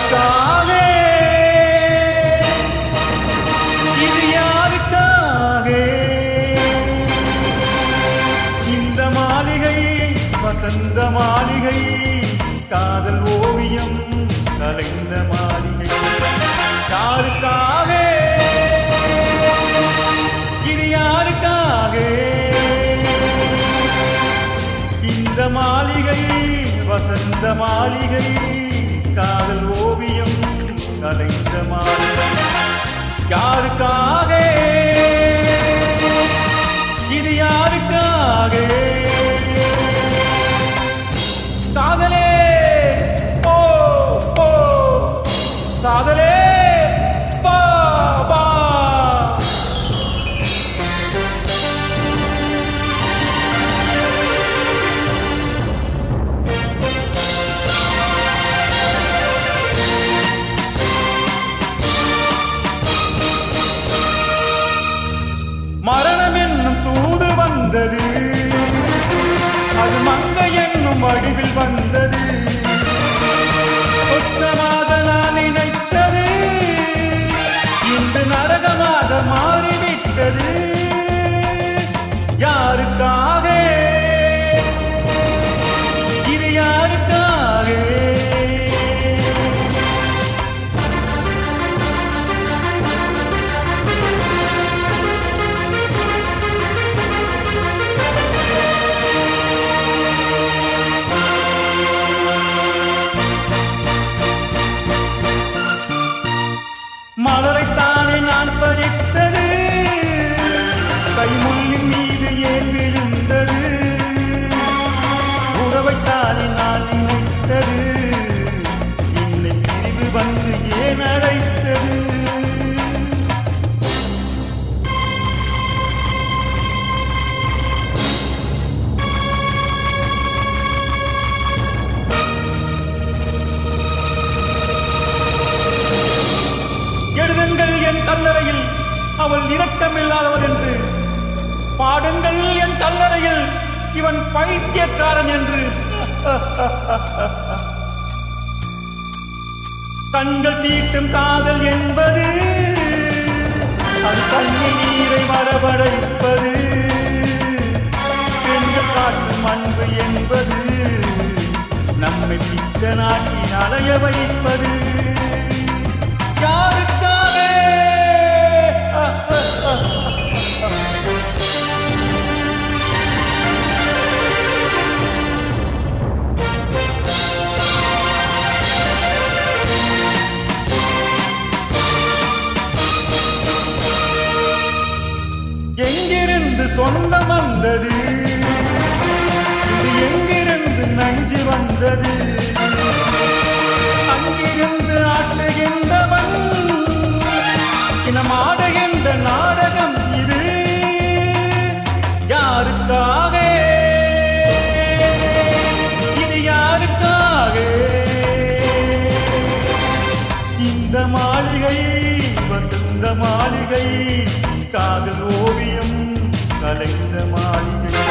யாருக்காக இது யாருக்காக இந்த மாளிகை வசந்த மாளிகை காதல் ஓவியம் கலைந்த மாளிகை யாருக்காக இது யாருக்காக இந்த மாளிகை வசந்த மாளிகை காதல் ஓவியம் கலைந்த மாளிகை யாருக்காக இது யாருக்காக காதலே போ போ காதலே பா பா மரணம் என்னும் தூது வந்தது அது மங்கை என்னும் வடிவில் வந்தது சொத்தமாக நான் நினைத்தது இன்று நரகமாக மாறிவிட்டது யாருக்காக இது யாருக்காக மலரைத்தானே நான் பறித்தது கைமுள்ளின் மீது ஏன் விழுந்தது உறவைத்தானே நான் நினைத்தது என்னை பிரிவு வந்து ஏன் அழைத்தது என் கல்லறையில் அவள் இரக்கமில்லாதவள் என்று பாடுங்கள் என் கல்லறையில் இவன் பைத்தியக்காரன் என்று கண்கள் தீட்டும் காதல் என்பது அது கண்ணீர் நீரை வரவழைப்பது பெண்கள் காட்டும் அன்பு என்பது நம்மை பிச்ச நாட்டின் அலைய வைப்பது யாருக்காக எங்கிருந்து சொந்தம் வந்தது இது எங்கிருந்து நஞ்சு வந்தது அங்கிருந்து ஆட்டுகின்றவன் இனமாடுகின்ற நாடகம் இது யாருக்காக இது யாருக்காக இந்த மாளிகை வசந்த மாளிகை காதல் ஓவியம் கலைந்த மாளிகை